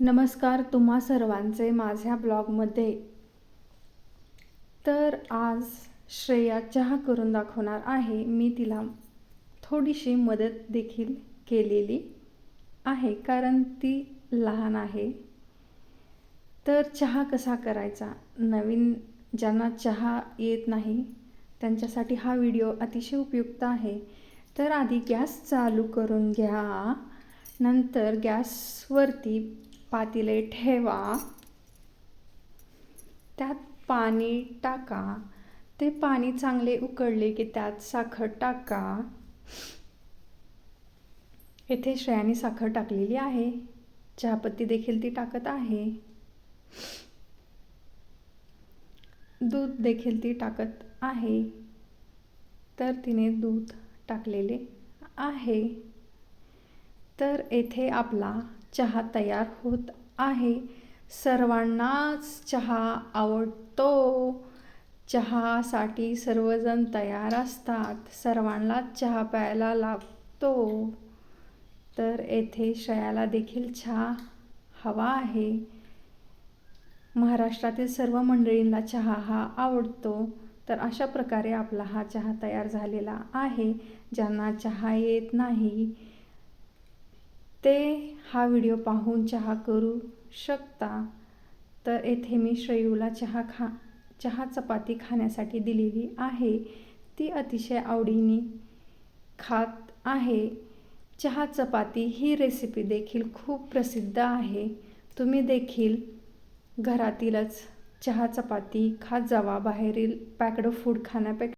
नमस्कार तुम्हा सर्वांचे माझ्या ब्लॉगमध्ये. तर आज श्रेया चहा करून दाखवणार आहे. मी तिला थोडीशी मदत देखील केलेली आहे कारण ती लहान आहे. तर चहा कसा करायचा, नवीन ज्यांना चहा येत नाही त्यांच्यासाठी हा व्हिडिओ अतिशय उपयुक्त आहे. तर आधी गॅस चालू करून घ्या, नंतर गॅसवरती पातेले ठेवा, त्यात पाणी टाका. ते पाणी चांगले उकळले की त्यात साखर टाका. येथे श्रेयाने साखर टाकलेली आहे, चहापत्ती देखील ती टाकत आहे, दूध देखील ती टाकत आहे. तर तिने दूध टाकलेले आहे. तर येथे आपला चहा तयार होत आहे. सर्वांनाच चहा आवडतो. चहासाठी सर्वजण तयार असतात, सर्वांनाच चहा प्यायला लागतो. तर येथे श्रेयाला देखील चहा हवा आहे. महाराष्ट्रातील सर्व मंडळींना चहा हा आवडतो. तर अशा प्रकारे आपला हा चहा तयार झालेला आहे. ज्यांना चहा येत नाही ते हा व्हिडिओ पाहून चहा करू शकता. तर येथे मी श्रेयूला चहा चपाती खाण्यासाठी दिलेली आहे. ती अतिशय आवडीने खात आहे. चहा चपाती ही रेसिपी देखील खूप प्रसिद्ध आहे. तुम्ही देखील घरातीलच चहा चपाती खात जावा, बाहेरील पॅक्ड फूड खाण्यापेक्षा